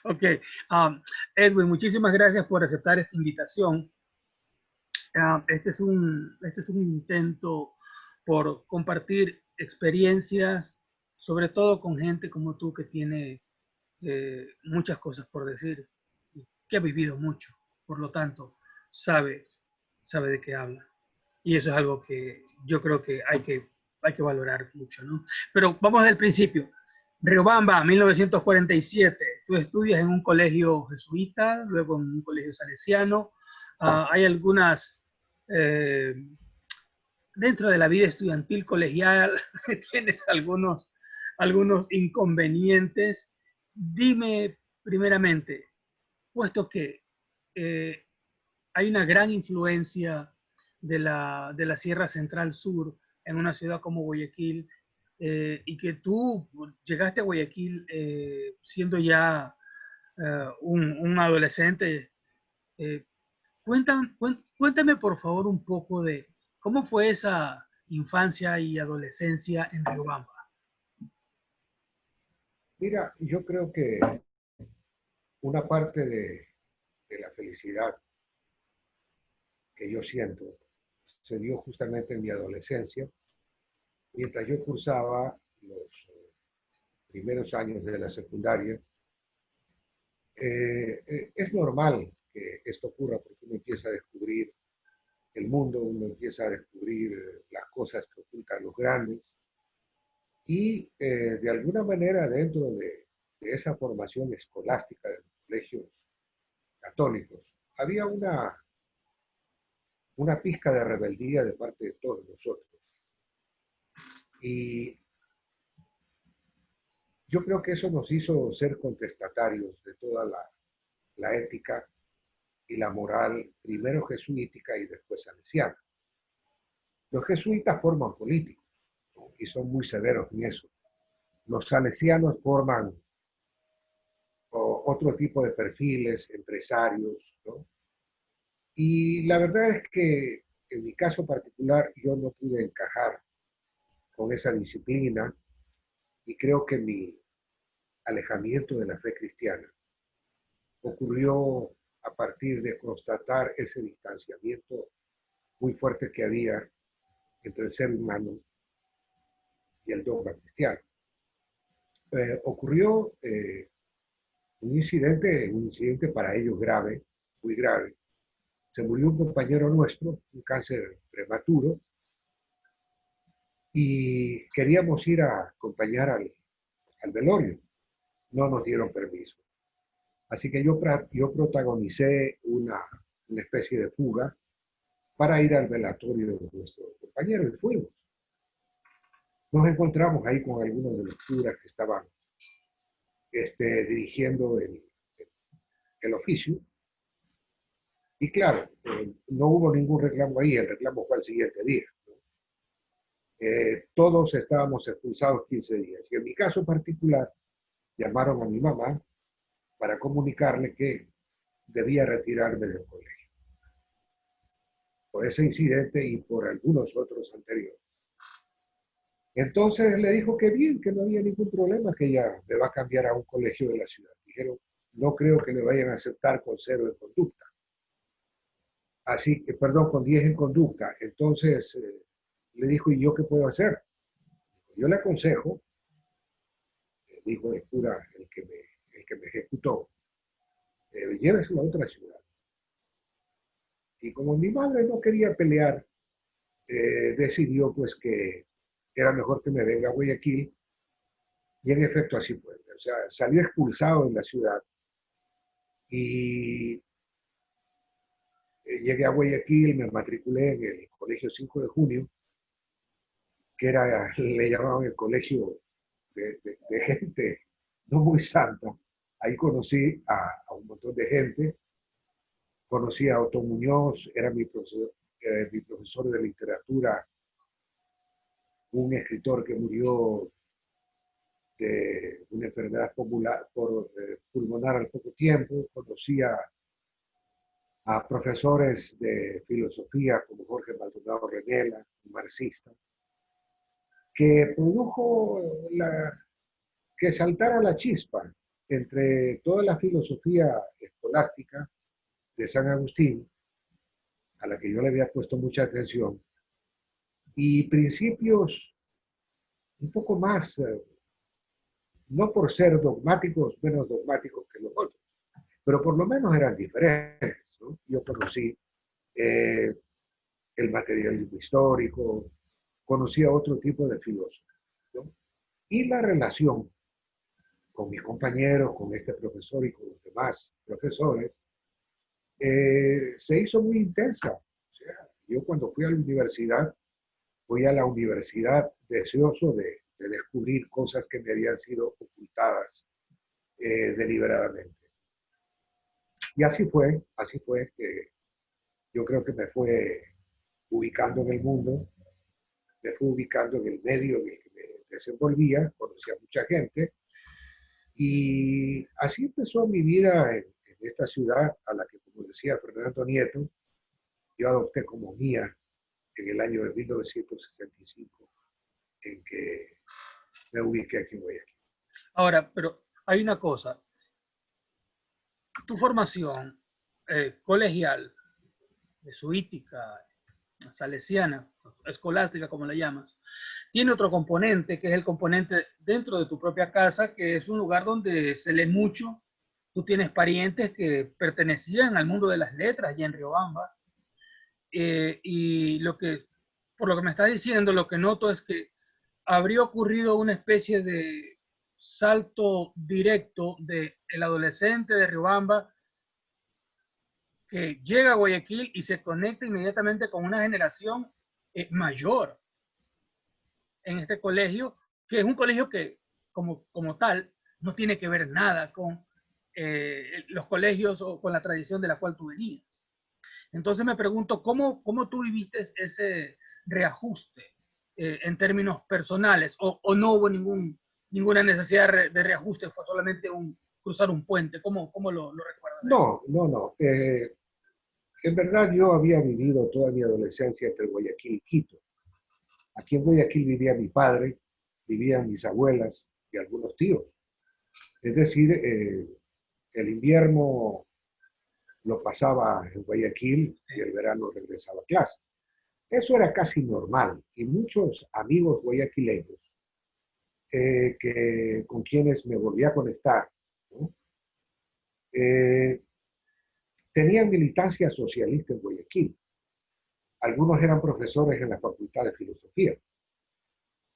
Ok. Edwin, muchísimas gracias por aceptar esta invitación. Este es un intento por compartir experiencias, sobre todo con gente como tú que tiene muchas cosas por decir, que ha vivido mucho, por lo tanto, sabe, sabe de qué habla. Y eso es algo que yo creo que hay que valorar mucho, ¿no? Pero vamos del principio. Riobamba, 1947. Tú estudias en un colegio jesuita, luego en un colegio salesiano. Hay algunas, eh, dentro de la vida estudiantil colegial, tienes algunos inconvenientes. Dime primeramente, puesto que eh, hay una gran influencia de la Sierra Central Sur en una ciudad como Guayaquil, y que tú llegaste a Guayaquil siendo ya un adolescente. eh, Cuéntame por favor un poco de cómo fue esa infancia y adolescencia en Riobamba. Mira, yo creo que una parte de la felicidad que yo siento se dio justamente en mi adolescencia, mientras yo cursaba los primeros años de la secundaria. Es normal que esto ocurra porque uno empieza a descubrir el mundo, uno empieza a descubrir las cosas que ocultan los grandes y de alguna manera dentro de esa formación escolástica de los colegios católicos había una pizca de rebeldía de parte de todos nosotros. Y yo creo que eso nos hizo ser contestatarios de toda la ética y la moral, primero jesuítica y después salesiana. Los jesuitas forman políticos, ¿no? Y son muy severos en eso. Los salesianos forman otro tipo de perfiles, empresarios, ¿no? Y la verdad es que en mi caso particular yo no pude encajar con esa disciplina y creo que mi alejamiento de la fe cristiana ocurrió a partir de constatar ese distanciamiento muy fuerte que había entre el ser humano y el dogma cristiano. Ocurrió un incidente para ellos grave, muy grave. Se murió un compañero nuestro, un cáncer prematuro, y queríamos ir a acompañar al velorio. No nos dieron permiso. Así que yo protagonicé una especie de fuga para ir al velatorio de nuestro compañero y fuimos. Nos encontramos ahí con algunos de los curas que estaban dirigiendo el oficio. Y claro, no hubo ningún reclamo ahí, el reclamo fue al siguiente día. ¿No? Todos estábamos expulsados 15 días. Y en mi caso particular, llamaron a mi mamá para comunicarle que debía retirarme del colegio por ese incidente y por algunos otros anteriores. Entonces le dijo que bien, que no había ningún problema, que ella me va a cambiar a un colegio de la ciudad. Dijeron, no creo que le vayan a aceptar con 0 en conducta. Así que, perdón, con 10 en conducta. Entonces le dijo, ¿y yo qué puedo hacer? Yo le aconsejo, dijo el cura, el que me ejecutó, lléveselo a otra ciudad. Y como mi madre no quería pelear, decidió pues que era mejor que me venga a Guayaquil, y en efecto así fue. O sea, salió expulsado en la ciudad y llegué a Guayaquil, me matriculé en el Colegio 5 de Junio, que era, le llamaban el colegio de gente no muy santa. Ahí conocí a un montón de gente, conocí a Otto Muñoz, era mi profesor de literatura, un escritor que murió de una enfermedad pulmonar al poco tiempo. Conocí a profesores de filosofía como Jorge Maldonado Renela, un marxista, que produjo que saltara la chispa entre toda la filosofía escolástica de San Agustín, a la que yo le había puesto mucha atención, y principios un poco más, no por ser dogmáticos, menos dogmáticos que los otros, pero por lo menos eran diferentes, ¿no? Yo conocí eh, el materialismo histórico, conocía otro tipo de filósofos, ¿no? Y la relación con mis compañeros, con este profesor y con los demás profesores, se hizo muy intensa. O sea, yo cuando fui a la universidad deseoso de descubrir cosas que me habían sido ocultadas deliberadamente. Y así fue que yo creo que me fue ubicando en el mundo, me fue ubicando en el medio en el que me desenvolvía, conocí a mucha gente, y así empezó mi vida en esta ciudad a la que, como decía Fernando Nieto, yo adopté como mía en el año de 1965, en que me ubiqué aquí en Guayaquil. Ahora, pero hay una cosa, tu formación colegial, jesuítica, salesiana, escolástica, como la llamas, tiene otro componente, que es el componente dentro de tu propia casa, que es un lugar donde se lee mucho. Tú tienes parientes que pertenecían al mundo de las letras y en Riobamba. Y por lo que me estás diciendo, lo que noto es que habría ocurrido una especie de salto directo del adolescente de Riobamba que llega a Guayaquil y se conecta inmediatamente con una generación mayor en este colegio, que es un colegio que como tal no tiene que ver nada con los colegios o con la tradición de la cual tú venías. Entonces me pregunto, ¿cómo tú viviste ese reajuste en términos personales? ¿O no hubo ninguna necesidad de reajuste? ¿Fue solamente cruzar un puente? ¿Cómo lo recuerdas? No, no, no. En verdad yo había vivido toda mi adolescencia entre Guayaquil y Quito. Aquí en Guayaquil vivía mi padre, vivían mis abuelas y algunos tíos. Es decir, el invierno lo pasaba en Guayaquil y el verano regresaba a clase. Eso era casi normal y muchos amigos guayaquileños con quienes me volví a conectar, ¿no? Tenían militancia socialista en Guayaquil. Algunos eran profesores en la Facultad de Filosofía,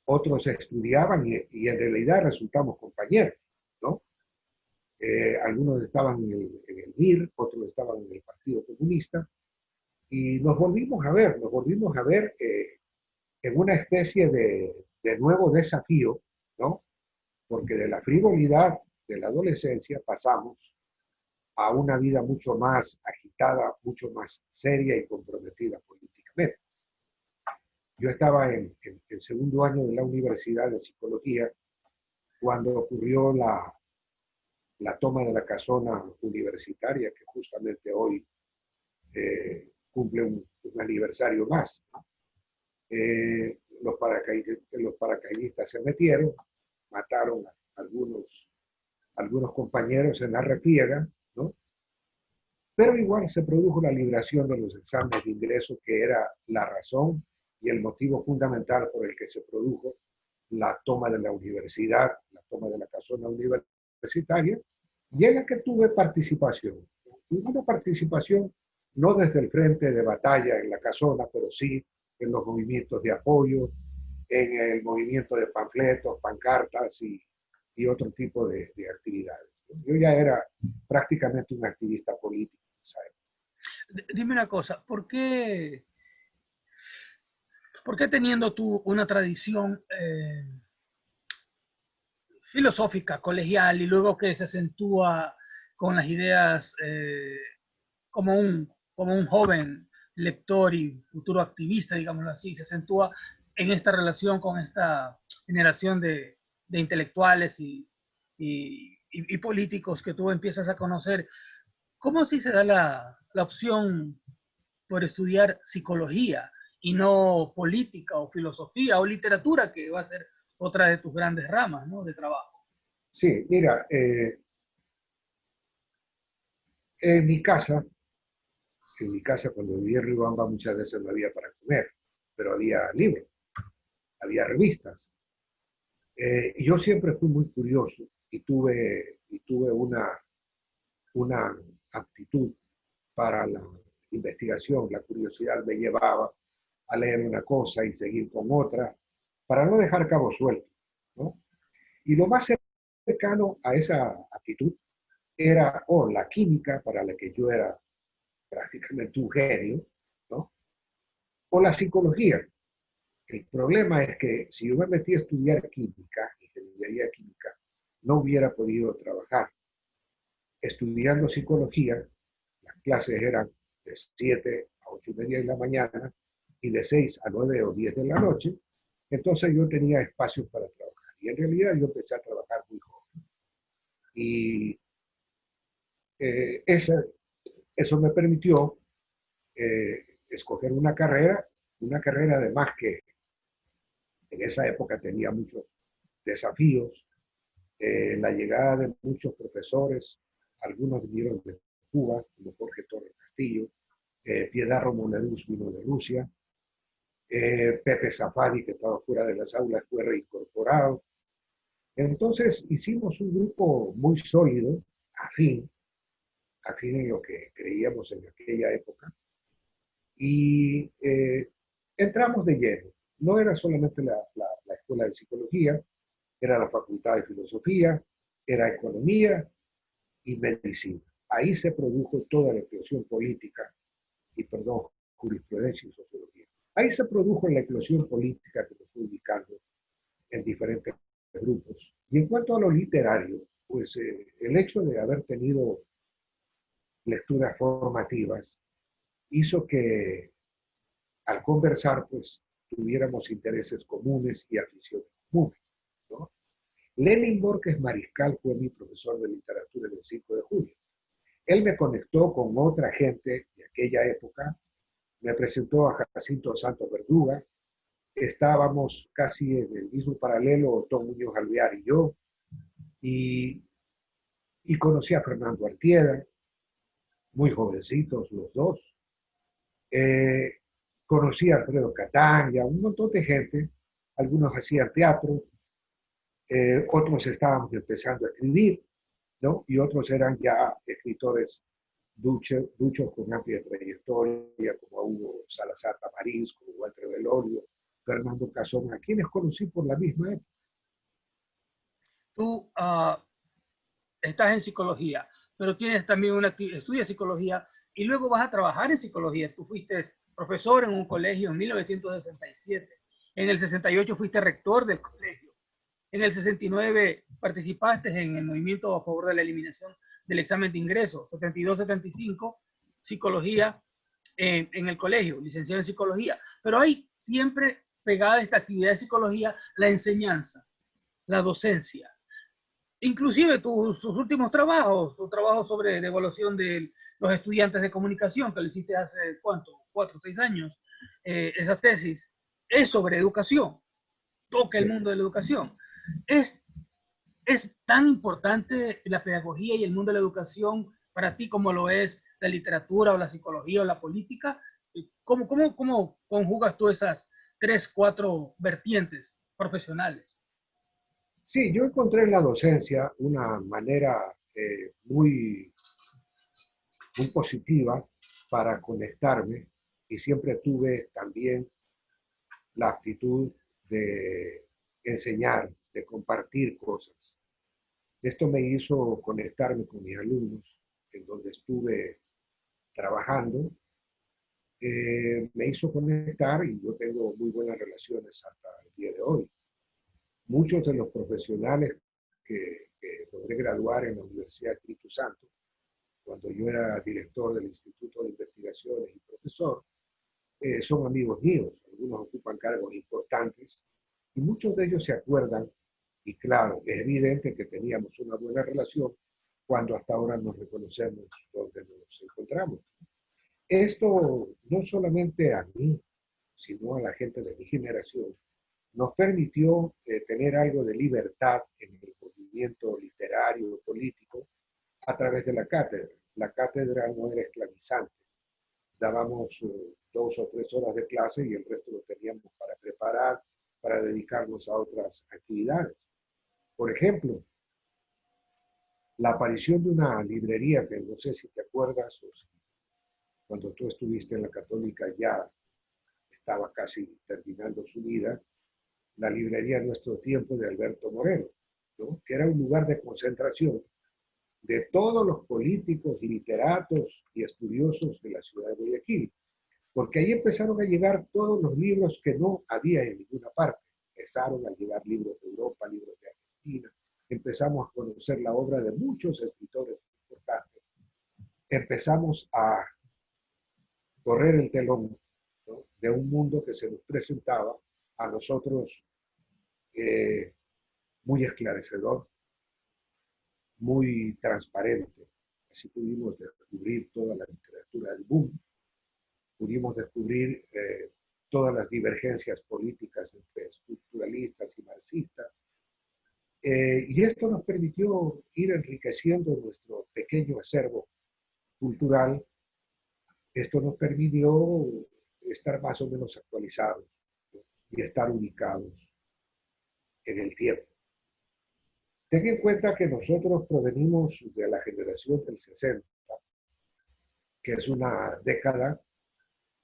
otros estudiaban y en realidad resultamos compañeros, ¿no? Algunos estaban en el MIR, otros estaban en el Partido Comunista, y nos volvimos a ver en una especie de nuevo desafío, ¿no? Porque de la frivolidad de la adolescencia pasamos a una vida mucho más agitada, mucho más seria y comprometida políticamente. Yo estaba en segundo año de la Universidad de Psicología cuando ocurrió la toma de la casona universitaria, que justamente hoy cumple un aniversario más, ¿no? Los paracaidistas se metieron, mataron a algunos compañeros en la refriega, ¿no? Pero igual se produjo la liberación de los exámenes de ingreso, que era la razón y el motivo fundamental por el que se produjo la toma de la universidad, la toma de la casona universitaria, y en la que tuve participación. Una participación no desde el frente de batalla en la casona, pero sí en los movimientos de apoyo, en el movimiento de panfletos, pancartas y otro tipo de actividades. Yo ya era prácticamente un activista político, ¿sabes? Dime una cosa, ¿por qué teniendo tú una tradición filosófica, colegial, y luego que se acentúa con las ideas como un joven lector y futuro activista, digámoslo así, se acentúa en esta relación con esta generación de intelectuales y políticos que tú empiezas a conocer? ¿Cómo si se da la opción por estudiar psicología y no política o filosofía o literatura, que va a ser otra de tus grandes ramas, ¿no?, de trabajo? Sí, mira, En mi casa, cuando vivía en Riobamba, muchas veces no había para comer, pero había libros, había revistas. Y yo siempre fui muy curioso y tuve una aptitud para la investigación. La curiosidad me llevaba a leer una cosa y seguir con otra, para no dejar cabos sueltos, ¿no? Y lo más cercano a esa aptitud era la química, para la que yo era prácticamente un genio, ¿no? O la psicología. El problema es que si yo me metí a estudiar química, ingeniería química, no hubiera podido trabajar. Estudiando psicología, las clases eran de 7 a 8 y media de la mañana y de 6 a 9 o 10 de la noche, entonces yo tenía espacio para trabajar. Y en realidad yo empecé a trabajar muy joven. Y eh, esa, eso me permitió escoger una carrera además que en esa época tenía muchos desafíos, la llegada de muchos profesores, algunos vinieron de Cuba, como Jorge Torres Castillo, Piedad Romonerus vino de Rusia, Pepe Safari, que estaba fuera de las aulas, fue reincorporado. Entonces hicimos un grupo muy sólido, afín, afín en lo que creíamos en aquella época, y entramos de lleno. No era solamente la escuela de psicología, era la facultad de filosofía, era economía y medicina. Ahí se produjo toda la eclosión política y, perdón, jurisprudencia y sociología. Ahí se produjo la eclosión política que nos fue ubicando en diferentes grupos. Y en cuanto a lo literario, pues el hecho de haber tenido lecturas formativas hizo que al conversar, pues tuviéramos intereses comunes y aficiones comunes, ¿no? Lenin Borges Mariscal fue mi profesor de literatura en el 5 de julio. Él me conectó con otra gente de aquella época, me presentó a Jacinto Santos Verduga, estábamos casi en el mismo paralelo, Tom Muñoz Alvear y yo, y, y conocí a Fernando Artieda, muy jovencitos los dos. Eh, Conocí a Alfredo Catán y a un montón de gente, algunos hacían teatro, otros estábamos empezando a escribir, ¿no? Y otros eran ya escritores duchos con amplia trayectoria, como Hugo Salazar Tamariz, como Walter Velorio, Fernando Casón, a quienes conocí por la misma época. Tú estás en psicología, pero tienes también estudias psicología y luego vas a trabajar en psicología. Tú fuiste profesor en un colegio en 1967. En el 68 fuiste rector del colegio. En el 69 participaste en el movimiento a favor de la eliminación del examen de ingreso. 72-75, psicología en el colegio, licenciado en psicología. Pero hay siempre pegada a esta actividad de psicología la enseñanza, la docencia. Inclusive tus últimos trabajos, tu trabajo sobre la evaluación de los estudiantes de comunicación, que lo hiciste hace, ¿cuánto? 4 o 6 años. Esa tesis es sobre educación, toca el Sí. mundo de la educación. Es, es tan importante la pedagogía y el mundo de la educación para ti como lo es la literatura o la psicología o la política. ¿Cómo conjugas tú esas 3, 4 vertientes profesionales? Sí, yo encontré en la docencia una manera muy positiva para conectarme y siempre tuve también la actitud de enseñar, de compartir cosas. Esto me hizo conectarme con mis alumnos, en donde estuve trabajando, me hizo conectar y yo tengo muy buenas relaciones hasta el día de hoy. Muchos de los profesionales que logré graduar en la Universidad Espíritu Santo, cuando yo era director del Instituto de Investigaciones y profesor, son amigos míos, algunos ocupan cargos importantes y muchos de ellos se acuerdan, y claro, es evidente que teníamos una buena relación cuando hasta ahora nos reconocemos donde nos encontramos. Esto no solamente a mí, sino a la gente de mi generación, nos permitió tener algo de libertad en el movimiento literario político a través de la cátedra. la cátedra no era esclavizante. Dábamos 2 o 3 horas de clase y el resto lo teníamos para preparar, para dedicarnos a otras actividades. Por ejemplo, la aparición de una librería, que no sé si te acuerdas, o si cuando tú estuviste en la Católica ya estaba casi terminando su vida, la librería Nuestro Tiempo de Alberto Moreno, ¿no? Que era un lugar de concentración de todos los políticos, literatos y estudiosos de la ciudad de Guayaquil, porque ahí empezaron a llegar todos los libros que no había en ninguna parte. Empezaron a llegar libros de Europa, libros de Argentina, empezamos a conocer la obra de muchos escritores importantes, empezamos a correr el telón, ¿no?, de un mundo que se nos presentaba a nosotros muy esclarecedor, muy transparente. Así pudimos descubrir toda la literatura del boom, pudimos descubrir todas las divergencias políticas entre estructuralistas y marxistas. Y esto nos permitió ir enriqueciendo nuestro pequeño acervo cultural. Esto nos permitió estar más o menos actualizados, ¿no?, y estar ubicados en el tiempo. Ten en cuenta que nosotros provenimos de la generación del 60, que es una década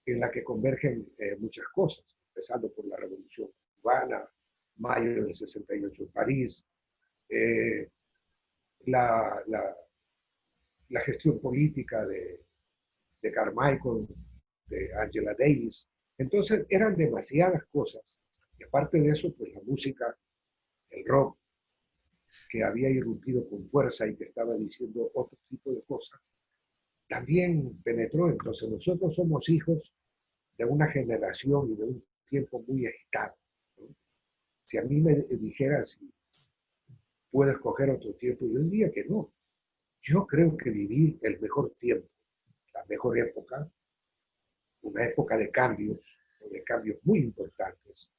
en la que convergen muchas cosas, empezando por la Revolución Cubana, mayo del 68 en París, la, la, la gestión política de Carmichael, de Angela Davis. Entonces eran demasiadas cosas. Y aparte de eso, pues la música, el rock, que había irrumpido con fuerza y que estaba diciendo otro tipo de cosas, también penetró. Entonces nosotros somos hijos de una generación y de un tiempo muy agitado, ¿no? Si a mí me dijeras si puedo escoger otro tiempo, yo diría que no. Yo creo que viví el mejor tiempo, la mejor época, una época de cambios muy importantes,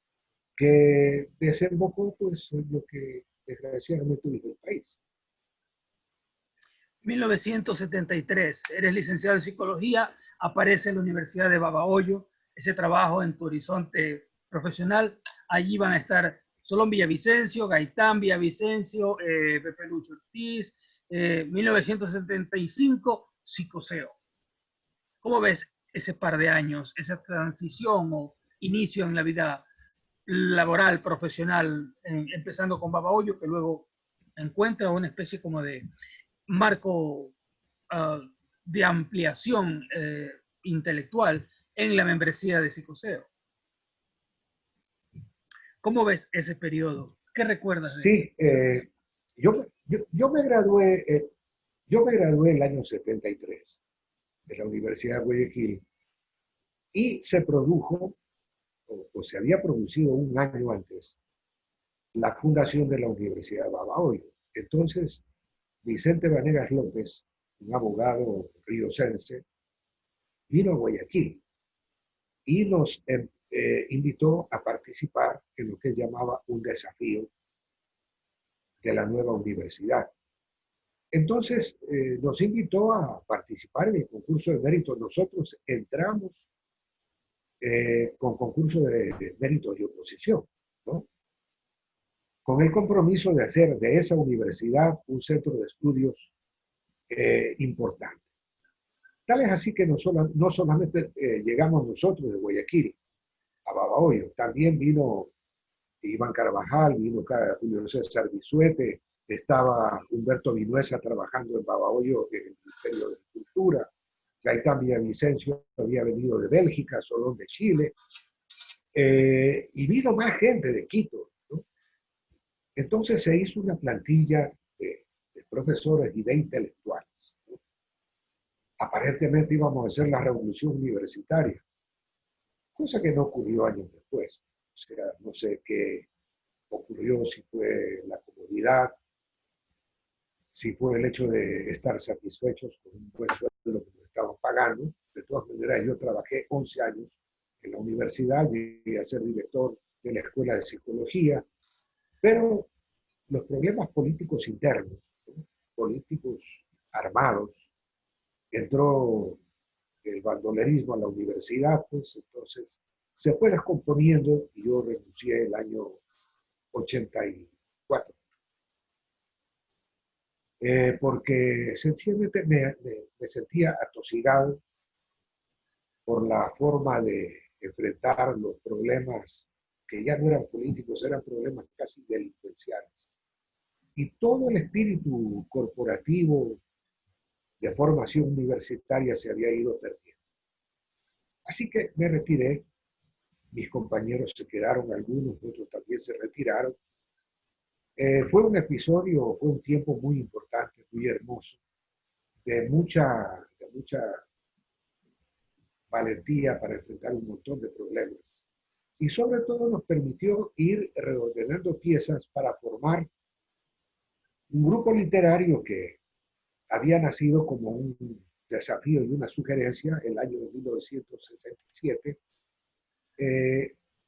que desembocó pues en lo que desgraciadamente dijo el país. 1973, eres licenciado en psicología, aparece en la Universidad de Babahoyo, ese trabajo en tu horizonte profesional. Allí van a estar Solón Villavicencio, Gaitán Villavicencio, Pepe Lucho Ortiz, 1975, Psicoseo. ¿Cómo ves ese par de años, esa transición o inicio en la vida laboral, profesional, empezando con Babahoyo, que luego encuentra una especie como de marco de ampliación intelectual en la membresía de Psicoseo? ¿Cómo ves ese periodo? ¿Qué recuerdas de eso? Sí, yo me gradué el año 73 de la Universidad de Guayaquil y se produjo, o se había producido un año antes, la fundación de la Universidad de Babahoyo. Entonces, Vicente Vanegas López, un abogado riocense, vino a Guayaquil y nos invitó a participar en lo que él llamaba un desafío de la nueva universidad. Entonces, nos invitó a participar en el concurso de mérito. Nosotros entramos con concurso de mérito y oposición, ¿no?, con el compromiso de hacer de esa universidad un centro de estudios importante. Tal es así que no solamente llegamos nosotros de Guayaquil a Babahoyo, también vino Iván Carvajal, vino Julio César Bisuete, estaba Humberto Vinuesa trabajando en Babahoyo en el Ministerio de Cultura, Gaitán Villavicencio había venido de Bélgica, Solón de Chile, y vino más gente de Quito, ¿no? Entonces se hizo una plantilla de profesores y de intelectuales, ¿no? Aparentemente íbamos a hacer la revolución universitaria, cosa que no ocurrió años después. O sea, no sé qué ocurrió, si fue la comodidad, si fue el hecho de estar satisfechos con un buen sueldo que nos estaban pagando. De todas maneras, yo trabajé 11 años en la universidad, llegué a ser director de la Escuela de Psicología, pero los problemas políticos internos, ¿no?, políticos armados, entró el bandolerismo a la universidad, pues entonces se fue descomponiendo y yo renuncié el año 84, porque sencillamente me sentía atosigado por la forma de enfrentar los problemas que ya no eran políticos, eran problemas casi delincuenciales. Y todo el espíritu corporativo de formación universitaria se había ido perdiendo. Así que me retiré, mis compañeros se quedaron, algunos, otros también se retiraron. Fue un episodio, fue un tiempo muy importante, muy hermoso, de mucha valentía para enfrentar un montón de problemas. Y sobre todo nos permitió ir reordenando piezas para formar un grupo literario que había nacido como un desafío y una sugerencia el año de 1967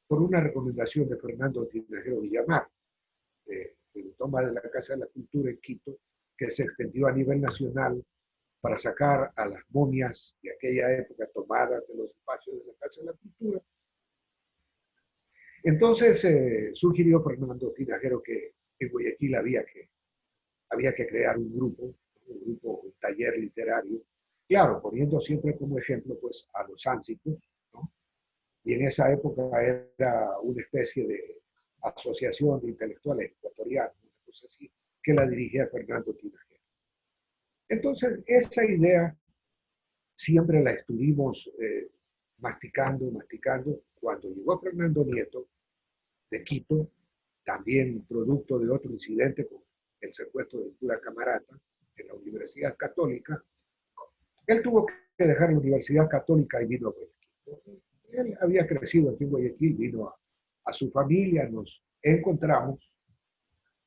por una recomendación de Fernando Tinajero Villamar, el toma de la Casa de la Cultura en Quito, que se extendió a nivel nacional para sacar a las momias de aquella época tomadas de los espacios de la Casa de la Cultura. Entonces sugirió Fernando Tinajero que en Guayaquil había que crear un taller literario, claro, poniendo siempre como ejemplo pues a los ánsicos, ¿no? Y en esa época era una especie de asociación de intelectuales ecuatorianos, una cosa así, que la dirigía Fernando Tinajero. Entonces, esa idea siempre la estuvimos masticando. Cuando llegó Fernando Nieto de Quito, también producto de otro incidente con el secuestro del cura Camarata en la Universidad Católica, él tuvo que dejar la Universidad Católica y vino a Guayaquil. Él había crecido aquí en Guayaquil, vino a su familia, nos encontramos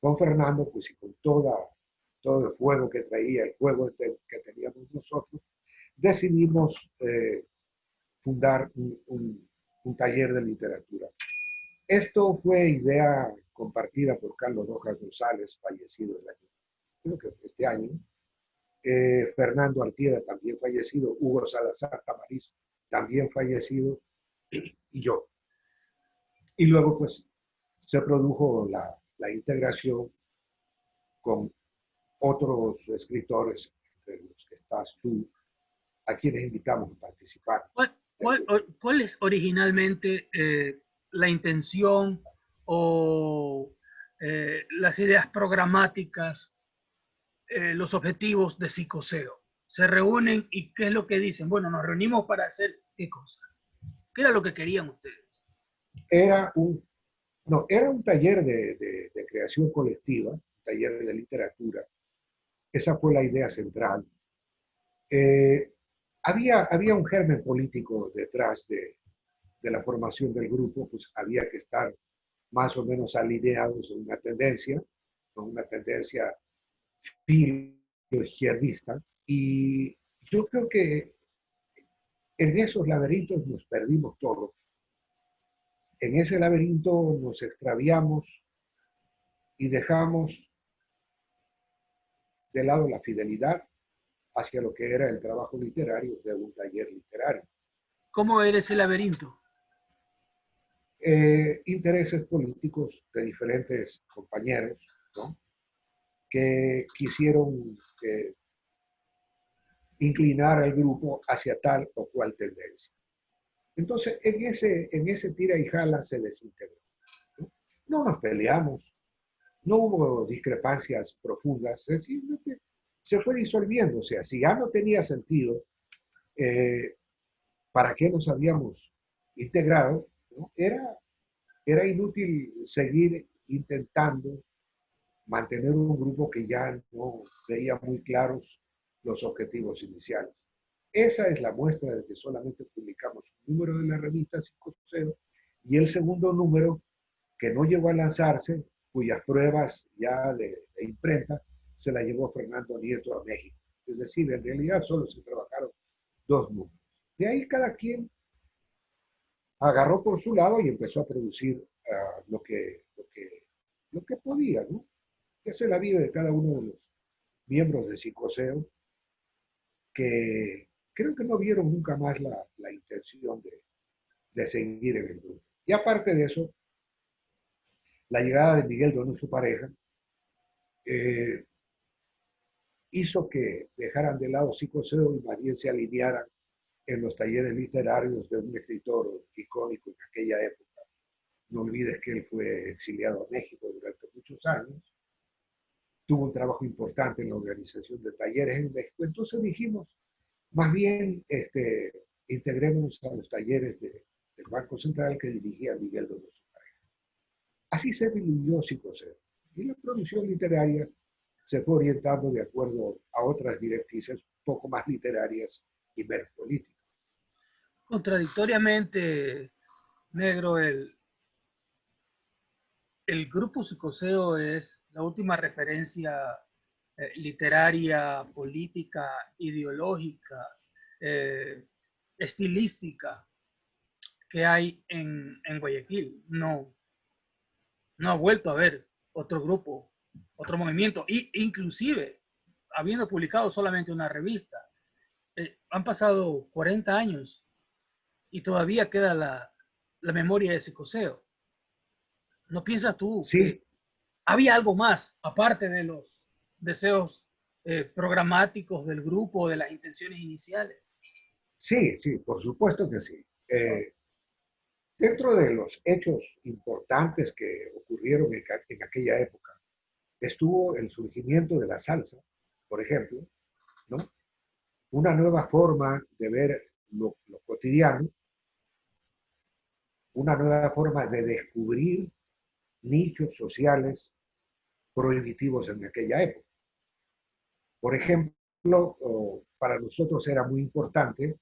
con Fernando, pues y con todo el fuego que traía, el fuego que teníamos nosotros, decidimos fundar un taller de literatura. Esto fue idea compartida por Carlos Rojas González, fallecido el año, creo que este año, Fernando Artieda, también fallecido, Hugo Salazar Tamariz, también fallecido, y yo. Y luego, pues, se produjo la integración con otros escritores, entre los que estás tú, a quienes invitamos a participar. ¿Cuál es originalmente la intención o las ideas programáticas, los objetivos de Psicoseo? ¿Se reúnen y qué es lo que dicen? Bueno, nos reunimos para hacer qué cosa. ¿Qué era lo que querían ustedes? Era un taller de creación colectiva, un taller de literatura. Esa fue la idea central. Eh, había un germen político detrás de la formación del grupo, pues había que estar más o menos alineados en una tendencia izquierdista. Y yo creo que en esos laberintos nos perdimos todos. En ese laberinto nos extraviamos y dejamos de lado la fidelidad hacia lo que era el trabajo literario de un taller literario. ¿Cómo era ese laberinto? Intereses políticos de diferentes compañeros, ¿no? Que quisieron inclinar al grupo hacia tal o cual tendencia. Entonces, en ese tira y jala se desintegró. ¿No? No nos peleamos, no hubo discrepancias profundas, sencillamente se fue disolviendo. O sea, si ya no tenía sentido, ¿para qué nos habíamos integrado? ¿No? Era inútil seguir intentando mantener un grupo que ya no veía muy claros los objetivos iniciales. Esa es la muestra de que solamente publicamos un número de la revista Psicoseo y el segundo número que no llegó a lanzarse, cuyas pruebas ya de imprenta se la llevó Fernando Nieto a México. Es decir, en realidad solo se trabajaron 2 números. De ahí cada quien agarró por su lado y empezó a producir lo que podía, ¿no? Esa es la vida de cada uno de los miembros de Psicoseo, que creo que no vieron nunca más la intención de seguir en el grupo. Y aparte de eso, la llegada de Miguel Donoso, su pareja, eh, hizo que dejaran de lado psicoseo y más bien se alinearan en los talleres literarios de un escritor icónico en aquella época. No olvides que él fue exiliado a México durante muchos años, tuvo un trabajo importante en la organización de talleres en México. Entonces dijimos, más bien, integrémonos a los talleres del Banco Central que dirigía Miguel Donoso. Así se diluyó psicoseo. Y la producción literaria se fue orientando de acuerdo a otras directrices un poco más literarias y menos políticas. Contradictoriamente, Negro, el grupo Psicoseo es la última referencia literaria, política, ideológica, eh, estilística que hay en Guayaquil. No, no ha vuelto a haber otro grupo, otro movimiento, y inclusive habiendo publicado solamente una revista. Han pasado 40 años y todavía queda la memoria de Psicoseo. ¿No piensas tú que Sí, había algo más, aparte de los deseos programáticos del grupo, de las intenciones iniciales? sí, sí, por supuesto que sí. Dentro de los hechos importantes que ocurrieron en aquella época, estuvo el surgimiento de la salsa, por ejemplo, ¿no? Una nueva forma de ver lo cotidiano, una nueva forma de descubrir nichos sociales prohibitivos en aquella época. Por ejemplo, para nosotros era muy importante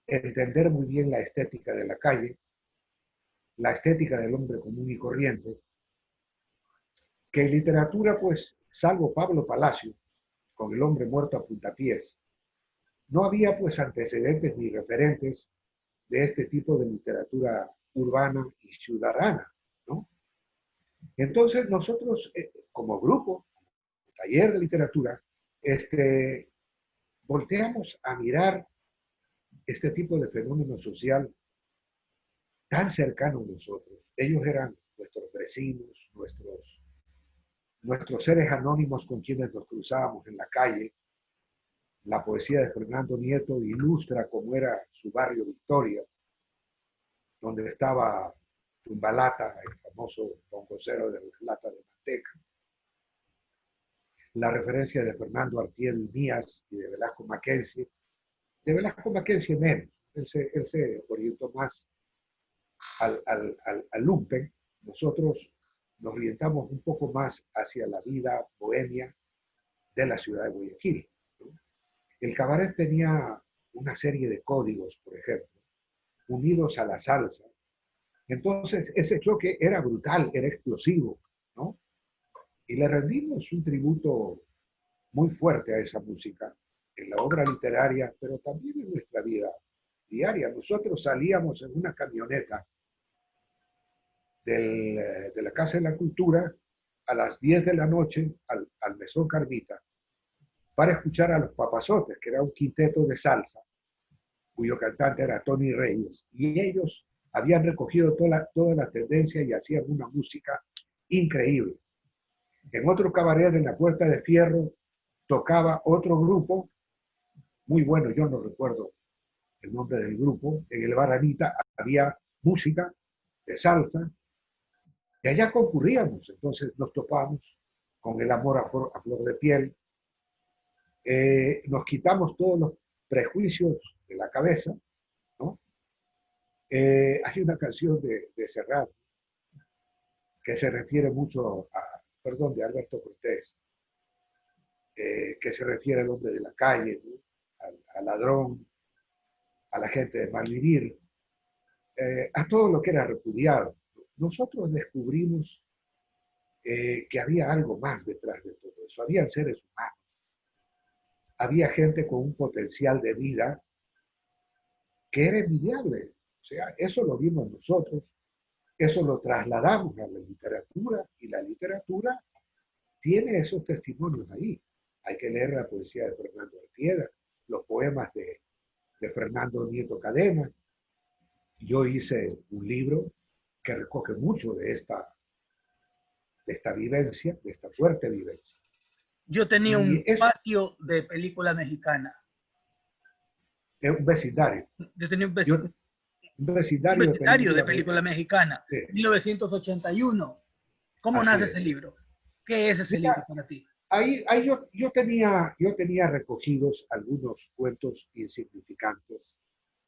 entender muy bien la estética de la calle, la estética del hombre común y corriente, que en literatura, pues, salvo Pablo Palacio, con El hombre muerto a puntapiés, no había pues antecedentes ni referentes de este tipo de literatura urbana y ciudadana, ¿no? Entonces nosotros, como grupo, taller de literatura, volteamos a mirar este tipo de fenómeno social tan cercano a nosotros. Ellos eran nuestros vecinos, nuestros seres anónimos con quienes nos cruzábamos en la calle. La poesía de Fernando Nieto ilustra cómo era su barrio Victoria, donde estaba Tumbalata, el famoso bongocero de las latas de manteca. La referencia de Fernando Artieda y Mías y de Velasco Mackenzie. De Velasco Mackenzie menos. Él se orientó más al lumpen. Nosotros nos orientamos un poco más hacia la vida bohemia de la ciudad de Guayaquil, ¿no? El cabaret tenía una serie de códigos, por ejemplo, unidos a la salsa. Entonces, ese choque era brutal, era explosivo, ¿no? Y le rendimos un tributo muy fuerte a esa música en la obra literaria, pero también en nuestra vida diaria. Nosotros salíamos en una camioneta de la Casa de la Cultura a las 10 de la noche al Mesón Carmita para escuchar a los Papazotes, que era un quinteto de salsa, cuyo cantante era Tony Reyes, y ellos habían recogido toda la tendencia y hacían una música increíble. En otro cabaret, en la Puerta de Fierro, tocaba otro grupo, muy bueno, yo no recuerdo el nombre del grupo. En el Bar Anita había música de salsa, y allá concurríamos. Entonces nos topamos con el amor a flor de piel. Nos quitamos todos los prejuicios de la cabeza, ¿no? Hay una canción de Serrat que se refiere mucho perdón, de Alberto Cortés, que se refiere al hombre de la calle, ¿no? Al ladrón, a la gente de mal vivir, a todo lo que era repudiado. Nosotros descubrimos que había algo más detrás de todo eso. Habían seres humanos, había gente con un potencial de vida que era envidiable. O sea, eso lo vimos nosotros, eso lo trasladamos a la literatura y la literatura tiene esos testimonios ahí. Hay que leer la poesía de Fernando Artieda, los poemas de Fernando Nieto Cadena. Yo hice un libro que recoge mucho de esta vivencia, de esta fuerte vivencia. Yo tenía Y un es patio de película mexicana. un vecindario. Yo tenía un, Yo, un vecindario de película mexicana, sí, 1981. ¿Cómo así nace ese es. libro? ¿Qué es ese libro Mira, para ti? ahí yo tenía recogidos algunos cuentos insignificantes,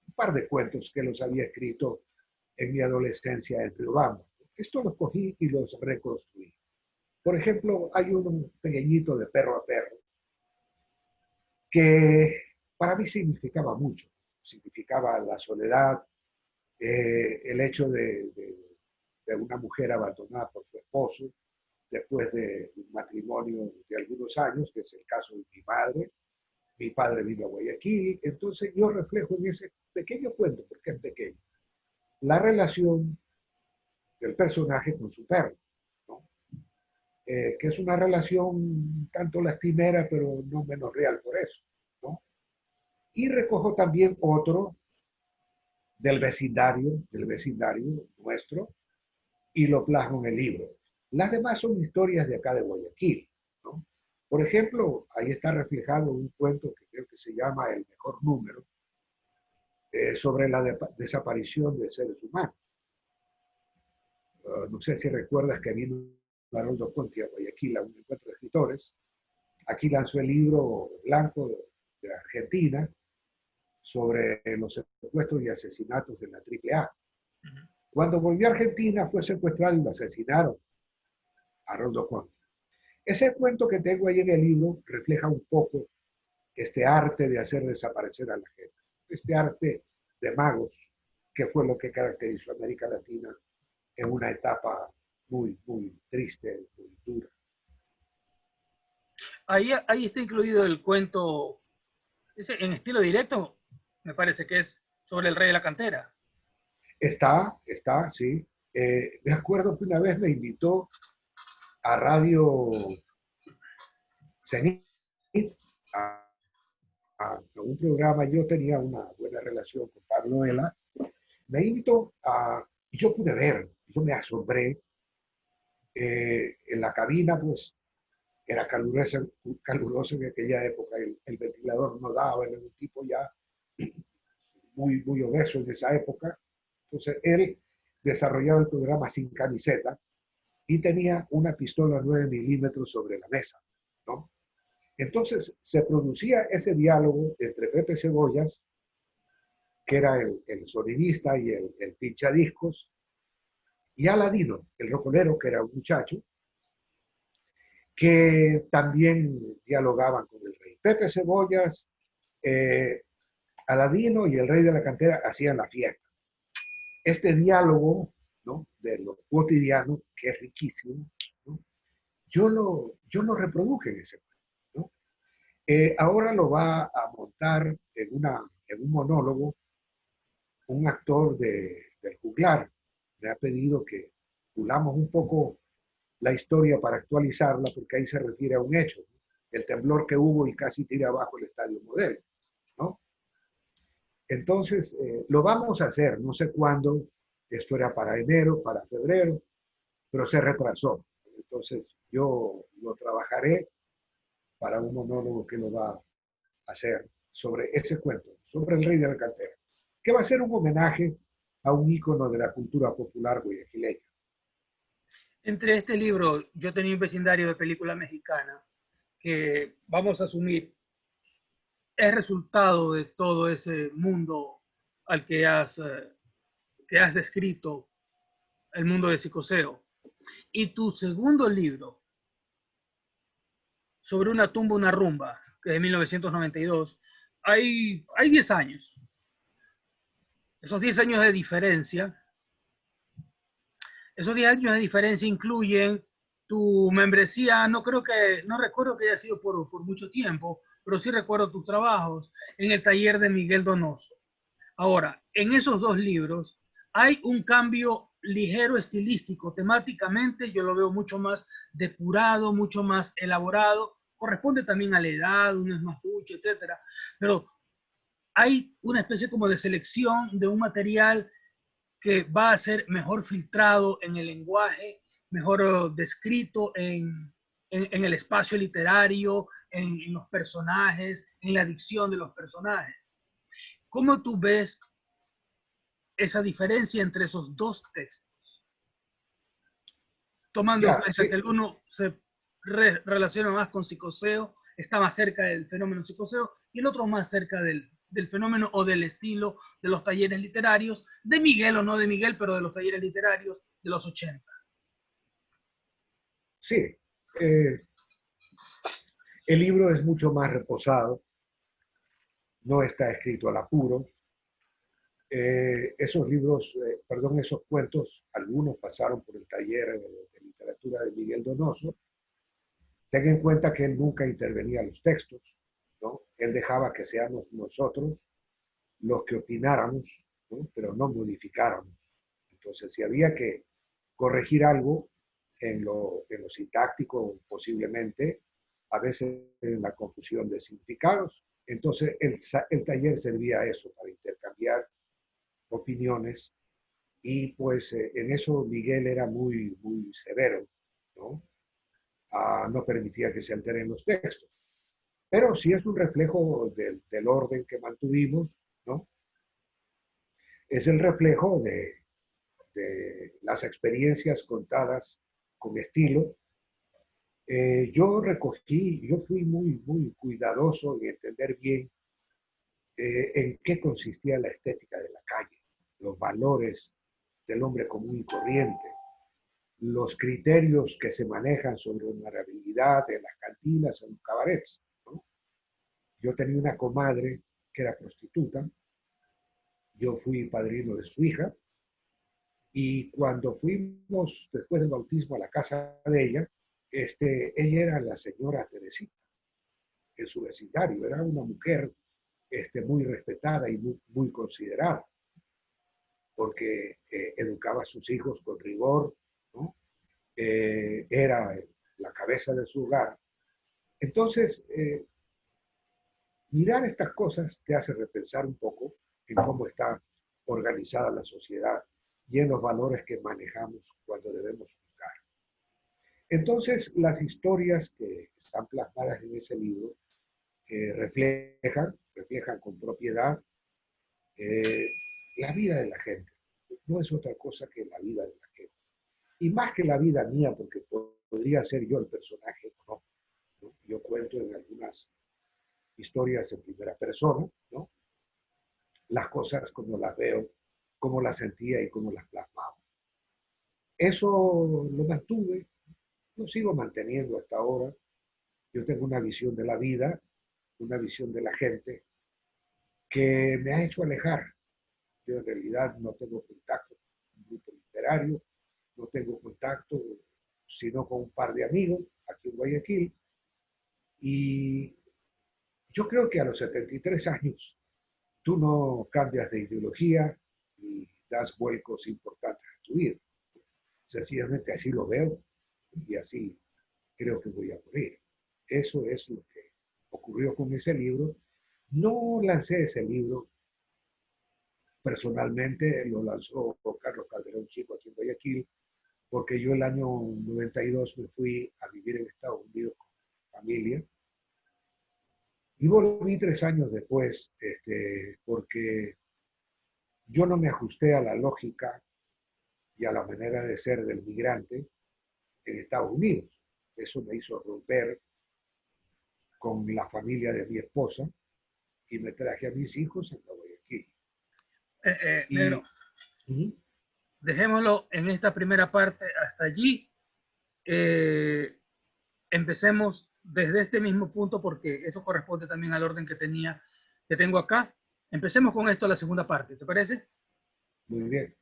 un par de cuentos que los había escrito en mi adolescencia en Riobamba. Esto los cogí y los reconstruí. Por ejemplo, hay uno pequeñito de Perro a Perro que para mí significaba mucho. Significaba la soledad, el hecho de una mujer abandonada por su esposo después de un matrimonio de algunos años, que es el caso de mi madre. Mi padre vino a Guayaquil, entonces yo reflejo en ese pequeño cuento, porque es pequeño, la relación del personaje con su perro, ¿no? Que es una relación tanto lastimera, pero no menos real por eso, ¿no? Y recojo también otro del vecindario nuestro, y lo plasmo en el libro. Las demás son historias de acá de Guayaquil, ¿no? Por ejemplo, ahí está reflejado un cuento que creo que se llama El mejor número, sobre la desaparición de seres humanos. No sé si recuerdas que vino Haroldo Conti a Guayaquil a un encuentro de escritores. Aquí lanzó el libro blanco de Argentina sobre los secuestros y asesinatos de la AAA. Cuando volvió a Argentina fue secuestrado y lo asesinaron a Haroldo Conti. Ese cuento que tengo ahí en el libro refleja un poco este arte de hacer desaparecer a la gente, este arte de magos, que fue lo que caracterizó a América Latina en una etapa muy, muy triste, muy dura. Ahí está incluido el cuento, en estilo directo, me parece que es sobre el rey de la cantera. Sí. Me acuerdo que una vez me invitó a Radio Cenit a, a un programa. Yo tenía una buena relación con Pablo Noela. Me invitó y yo pude ver, yo me asombré. En la cabina, pues, era caluroso en aquella época, el ventilador no daba, era un tipo ya muy, muy obeso en esa época. Entonces, él desarrollaba el programa sin camiseta y tenía una pistola 9 milímetros sobre la mesa, ¿no? Entonces, se producía ese diálogo entre Pepe Cebollas, que era el sonidista y el pinchadiscos, y Aladino, el rocolero, que era un muchacho, que también dialogaban con el rey. Pepe Cebollas, eh, Aladino y el rey de la cantera hacían la fiesta. Este diálogo, ¿no?, de lo cotidiano, que es riquísimo, ¿no?, yo lo reproduje en ese momento, ¿no? Ahora lo va a montar en un monólogo un actor del juglar. Me ha pedido que pulamos un poco la historia para actualizarla, porque ahí se refiere a un hecho, ¿no?, el temblor que hubo y casi tira abajo el Estadio Modelo, ¿no? Entonces, lo vamos a hacer, no sé cuándo, esto era para enero, para febrero, pero se retrasó. Entonces, yo lo trabajaré para un monólogo que lo va a hacer sobre ese cuento, sobre el rey de la cantera, que va a ser un homenaje a un ícono de la cultura popular guayaquileña. Entre este libro, yo tenía un vecindario de película mexicana que, vamos a asumir, es resultado de todo ese mundo al que has descrito, el mundo de psicoseo. Y tu segundo libro, sobre una tumba, una rumba, que es de 1992, hay 10 años. Esos 10 años de diferencia, esos 10 años de diferencia incluyen tu membresía, no recuerdo que haya sido por mucho tiempo, pero sí recuerdo tus trabajos en el taller de Miguel Donoso. Ahora, en esos dos libros hay un cambio ligero estilístico, temáticamente yo lo veo mucho más depurado, mucho más elaborado, corresponde también a la edad, uno es más ducho, etcétera, pero hay una especie como de selección de un material que va a ser mejor filtrado en el lenguaje, mejor descrito en el espacio literario, en los personajes, en la dicción de los personajes. ¿Cómo tú ves esa diferencia entre esos dos textos? Tomando en Ya, cuenta sí, que el uno se relaciona más con psicoseo, está más cerca del fenómeno psicoseo, y el otro más cerca del fenómeno o del estilo de los talleres literarios, de Miguel o no de Miguel, pero de los talleres literarios de los 80. sí. Eh, el libro es mucho más reposado, no está escrito al apuro. Esos libros, perdón, esos cuentos, algunos pasaron por el taller de literatura de Miguel Donoso. Ten en cuenta que él nunca intervenía en los textos, ¿no? Él dejaba que seamos nosotros los que opináramos, ¿no? Pero no modificáramos. Entonces, si había que corregir algo en lo sintáctico, posiblemente, a veces en la confusión de significados, entonces el taller servía a eso, para intercambiar opiniones, y pues en eso Miguel era muy, muy severo, ¿no? No permitía que se alteren los textos. Pero sí es un reflejo del orden que mantuvimos, ¿no? Es el reflejo de las experiencias contadas con estilo. Yo fui muy, muy cuidadoso en entender bien en qué consistía la estética de la calle, los valores del hombre común y corriente, los criterios que se manejan sobre honorabilidad en las cantinas, en los cabarets, ¿no? Yo tenía una comadre que era prostituta, yo fui padrino de su hija, y cuando fuimos después del bautismo a la casa de ella, ella era la señora Teresita en su vecindario, era una mujer muy respetada y muy, muy considerada, porque educaba a sus hijos con rigor, ¿no? Era la cabeza de su hogar. Entonces, mirar estas cosas te hace repensar un poco en cómo está organizada la sociedad y en los valores que manejamos cuando debemos juzgar. Entonces, las historias que están plasmadas en ese libro reflejan con propiedad eh, la vida de la gente. No es otra cosa que la vida de la gente. Y más que la vida mía, porque podría ser yo el personaje, no, ¿no? Yo cuento en algunas historias en primera persona, ¿no? Las cosas como las veo, como las sentía y como las plasmaba. Eso lo mantuve, lo sigo manteniendo hasta ahora. Yo tengo una visión de la vida, una visión de la gente que me ha hecho alejar. Yo en realidad no tengo contacto con un grupo literario, no tengo contacto sino con un par de amigos aquí en Guayaquil. Y yo creo que a los 73 años tú no cambias de ideología y das vuelcos importantes a tu vida. Sencillamente así lo veo y así creo que voy a morir. Eso es lo que ocurrió con ese libro. No lancé ese libro personalmente, lo lanzó Carlos Calderón Chico aquí en Guayaquil, porque yo el año 92 me fui a vivir en Estados Unidos con familia y volví 3 años después, porque yo no me ajusté a la lógica y a la manera de ser del migrante en Estados Unidos. Eso me hizo romper con la familia de mi esposa y me traje a mis hijos a Guayaquil. Negro, Y uh-huh. dejémoslo en esta primera parte hasta allí. Eh, Empecemos desde este mismo punto porque eso corresponde también al orden que tengo acá. Empecemos con esto la segunda parte, ¿te parece? Muy bien.